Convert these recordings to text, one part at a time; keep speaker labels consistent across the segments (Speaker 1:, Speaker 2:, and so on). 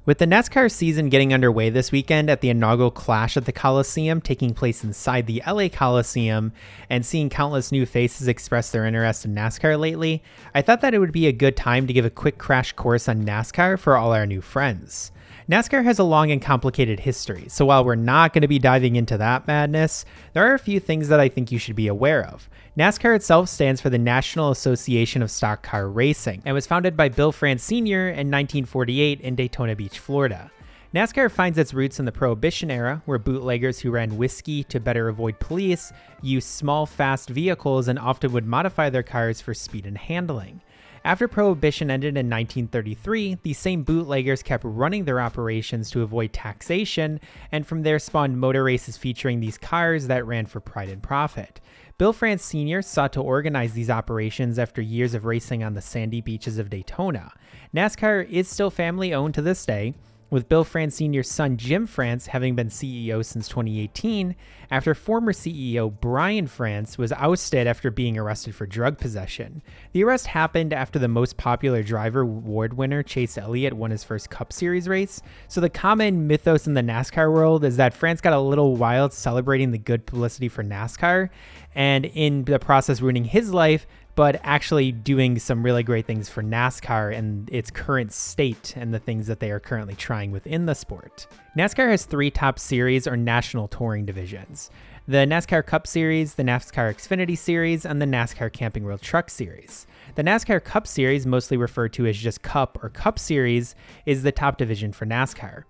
Speaker 1: With the NASCAR season getting underway this weekend at the inaugural Clash at the Coliseum taking place inside the LA Coliseum and seeing countless new faces express their interest in NASCAR lately, I thought that it would be a good time to give a quick crash course on NASCAR for all our new friends. NASCAR has a long and complicated history, so while we're not going to be diving into that madness, there are a few things that I think you should be aware of. NASCAR itself stands for the National Association of Stock Car Racing and was founded by Bill France Sr. in 1948 in Daytona Beach, Florida. NASCAR finds its roots in the Prohibition era, where bootleggers who ran whiskey to better avoid police used small, fast vehicles and often would modify their cars for speed and handling. After Prohibition ended in 1933, these same bootleggers kept running their operations to avoid taxation, and from there spawned motor races featuring these cars that ran for pride and profit. Bill France Sr. sought to organize these operations after years of racing on the sandy beaches of Daytona. NASCAR is still family-owned to this day, with Bill France Sr.'s son Jim France having been CEO since 2018, after former CEO Brian France was ousted after being arrested for drug possession. The arrest happened after the Most Popular Driver award winner Chase Elliott won his first Cup Series race, so the common mythos in the NASCAR world is that France got a little wild celebrating the good publicity for NASCAR, and in the process ruining his life, but actually doing some really great things for NASCAR and its current state and the things that they are currently trying within the sport. NASCAR has three top series or national touring divisions: the NASCAR Cup Series, the NASCAR Xfinity Series, and the NASCAR Camping World Truck Series. The NASCAR Cup Series, mostly referred to as just Cup or Cup Series, is the top division for NASCAR.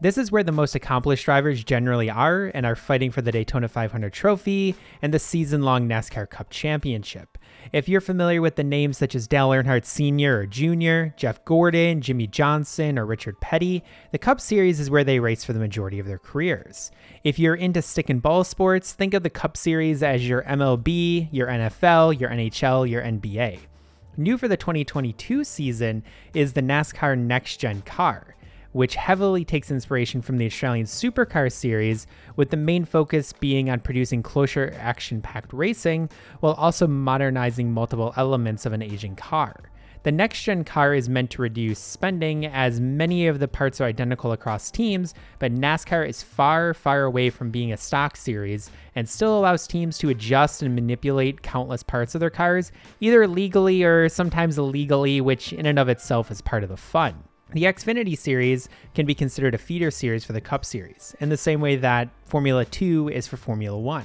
Speaker 1: This is where the most accomplished drivers generally are and are fighting for the Daytona 500 trophy and the season-long NASCAR Cup Championship. If you're familiar with the names such as Dale Earnhardt Sr. or Jr., Jeff Gordon, Jimmy Johnson, or Richard Petty, the Cup Series is where they race for the majority of their careers. If you're into stick and ball sports, think of the Cup Series as your MLB, your NFL, your NHL, your NBA. New for the 2022 season is the NASCAR Next Gen Car, which heavily takes inspiration from the Australian Supercar Series, with the main focus being on producing closer action-packed racing, while also modernizing multiple elements of an aging car. The next-gen car is meant to reduce spending, as many of the parts are identical across teams, but NASCAR is far, far away from being a stock series, and still allows teams to adjust and manipulate countless parts of their cars, either legally or sometimes illegally, which in and of itself is part of the fun. The Xfinity Series can be considered a feeder series for the Cup Series, in the same way that Formula 2 is for Formula 1.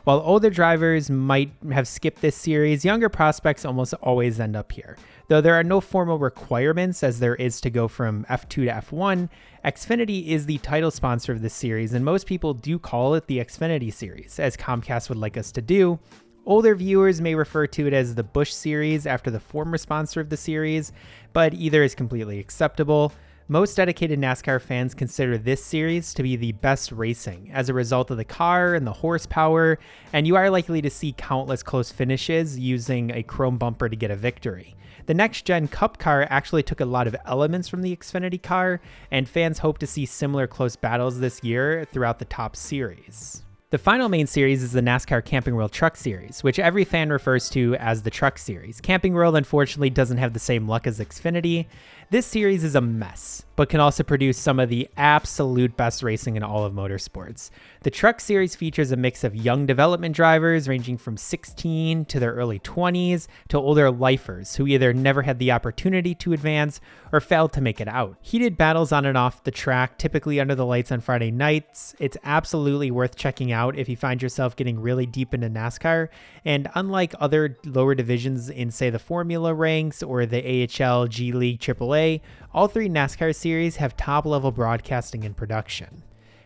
Speaker 1: While older drivers might have skipped this series, younger prospects almost always end up here. Though there are no formal requirements as there is to go from F2 to F1, Xfinity is the title sponsor of this series, and most people do call it the Xfinity Series, as Comcast would like us to do. Older viewers may refer to it as the Busch Series after the former sponsor of the series, but either is completely acceptable. Most dedicated NASCAR fans consider this series to be the best racing as a result of the car and the horsepower, and you are likely to see countless close finishes using a chrome bumper to get a victory. The next-gen Cup car actually took a lot of elements from the Xfinity car, and fans hope to see similar close battles this year throughout the top series. The final main series is the NASCAR Camping World Truck Series, which every fan refers to as the Truck Series. Camping World unfortunately doesn't have the same luck as Xfinity. This series is a mess, but can also produce some of the absolute best racing in all of motorsports. The Truck Series features a mix of young development drivers ranging from 16 to their early 20s to older lifers who either never had the opportunity to advance or failed to make it out. Heated battles on and off the track, typically under the lights on Friday nights. It's absolutely worth checking out if you find yourself getting really deep into NASCAR, and unlike other lower divisions in, say, the Formula ranks or the AHL, G League, AAA, all three NASCAR series have top-level broadcasting and production.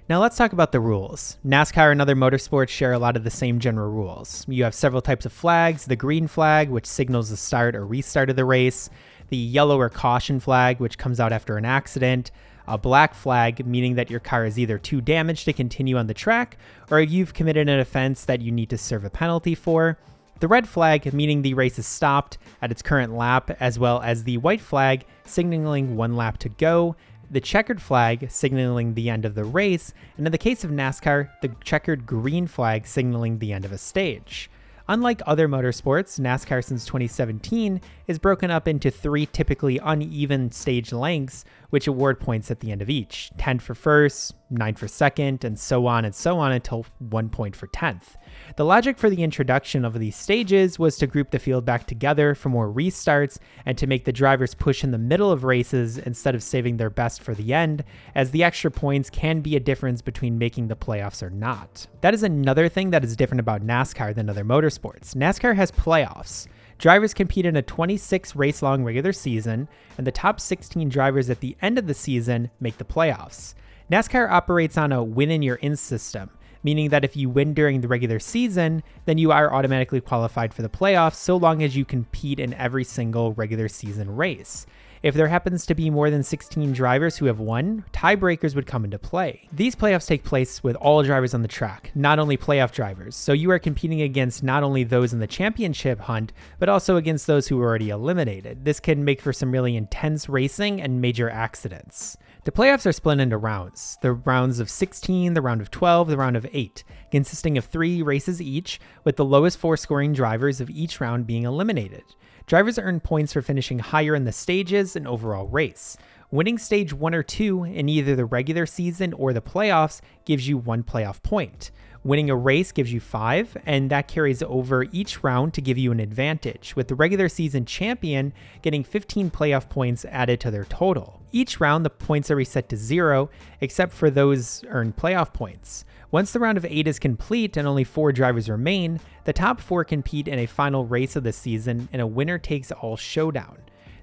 Speaker 1: Now let's talk about the rules. NASCAR and other motorsports share a lot of the same general rules. You have several types of flags: the green flag, which signals the start or restart of the race; the yellow or caution flag, which comes out after an accident; a black flag, meaning that your car is either too damaged to continue on the track, or you've committed an offense that you need to serve a penalty for; the red flag, meaning the race is stopped at its current lap, as well as the white flag, signaling one lap to go; the checkered flag, signaling the end of the race; and in the case of NASCAR, the checkered green flag, signaling the end of a stage. Unlike other motorsports, NASCAR since 2017 is broken up into three typically uneven stage lengths, which award points at the end of each, 10 for first, 9 for second, and so on until 1 point for 10th. The logic for the introduction of these stages was to group the field back together for more restarts and to make the drivers push in the middle of races instead of saving their best for the end, as the extra points can be a difference between making the playoffs or not. That is another thing that is different about NASCAR than other motorsports. NASCAR has playoffs. Drivers compete in a 26 race long regular season, and the top 16 drivers at the end of the season make the playoffs. NASCAR operates on a win and you're in system, meaning that if you win during the regular season, then you are automatically qualified for the playoffs so long as you compete in every single regular season race. If there happens to be more than 16 drivers who have won, tiebreakers would come into play. These playoffs take place with all drivers on the track, not only playoff drivers, so you are competing against not only those in the championship hunt, but also against those who are already eliminated. This can make for some really intense racing and major accidents. The playoffs are split into rounds. The rounds of 16, the round of 12, the round of 8, consisting of 3 races each, with the lowest 4 scoring drivers of each round being eliminated. Drivers earn points for finishing higher in the stages and overall race. Winning stage 1 or 2 in either the regular season or the playoffs gives you 1 playoff point. Winning a race gives you 5, and that carries over each round to give you an advantage, with the regular season champion getting 15 playoff points added to their total. Each round, the points are reset to 0, except for those earned playoff points. Once the round of 8 is complete and only 4 drivers remain, the top 4 compete in a final race of the season in a winner-takes-all showdown.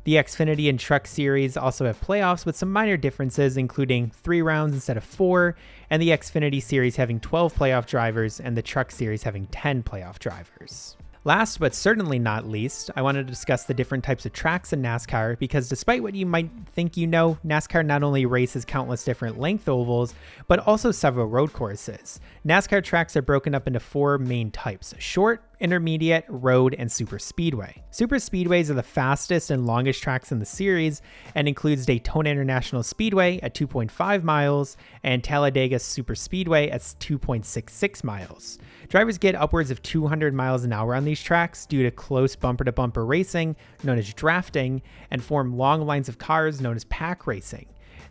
Speaker 1: The Xfinity and Truck Series also have playoffs with some minor differences, including 3 rounds instead of 4, and the Xfinity Series having 12 playoff drivers and the Truck Series having 10 playoff drivers. Last but certainly not least, I wanted to discuss the different types of tracks in NASCAR because despite what you might think you know, NASCAR not only races countless different length ovals, but also several road courses. NASCAR tracks are broken up into 4 main types: short, intermediate, road, and super speedway. Super speedways are the fastest and longest tracks in the series and includes Daytona International Speedway at 2.5 miles and Talladega Super Speedway at 2.66 miles. Drivers get upwards of 200 miles an hour on these tracks due to close bumper-to-bumper racing, known as drafting, and form long lines of cars known as pack racing.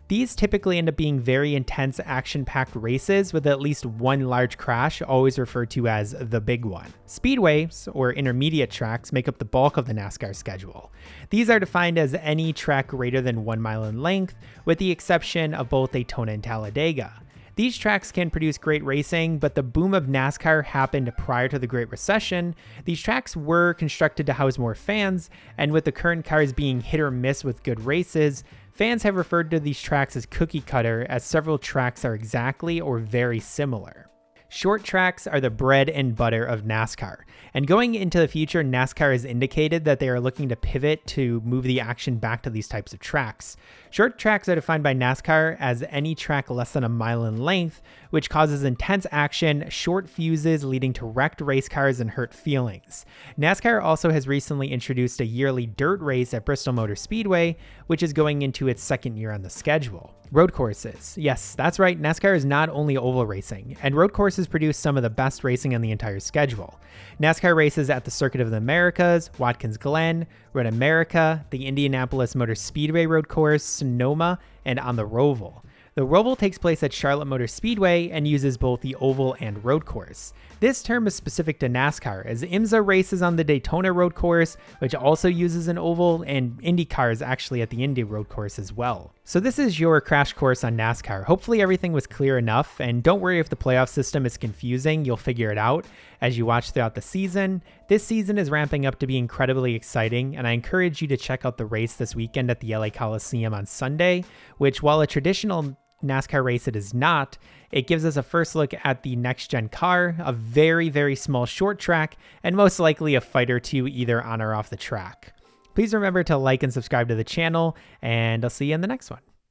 Speaker 1: These typically end up being very intense action-packed races with at least one large crash, always referred to as the big one. Speedways, or intermediate tracks, make up the bulk of the NASCAR schedule. These are defined as any track greater than 1 mile in length, with the exception of both Daytona and Talladega. These tracks can produce great racing, but the boom of NASCAR happened prior to the Great Recession. These tracks were constructed to house more fans, and with the current cars being hit or miss with good races, fans have referred to these tracks as cookie cutter, as several tracks are exactly or very similar. Short tracks are the bread and butter of NASCAR, and going into the future, NASCAR has indicated that they are looking to pivot to move the action back to these types of tracks. Short tracks are defined by NASCAR as any track less than a mile in length, which causes intense action, short fuses leading to wrecked race cars and hurt feelings. NASCAR also has recently introduced a yearly dirt race at Bristol Motor Speedway, which is going into its 2nd year on the schedule. Road courses. Yes, that's right, NASCAR is not only oval racing, and road courses produce some of the best racing on the entire schedule. NASCAR races at the Circuit of the Americas, Watkins Glen, Road America, the Indianapolis Motor Speedway Road Course, Sonoma, and on the Roval. The Roval takes place at Charlotte Motor Speedway and uses both the oval and road course. This term is specific to NASCAR, as IMSA races on the Daytona road course, which also uses an oval, and IndyCar is actually at the Indy road course as well. So this is your crash course on NASCAR. Hopefully everything was clear enough, and don't worry if the playoff system is confusing, you'll figure it out as you watch throughout the season. This season is ramping up to be incredibly exciting, and I encourage you to check out the race this weekend at the LA Coliseum on Sunday, which, while a traditional NASCAR race it is not, it gives us a first look at the Next Gen Car, a very, very small short track, and most likely a fight or two either on or off the track. Please remember to like and subscribe to the channel, and I'll see you in the next one.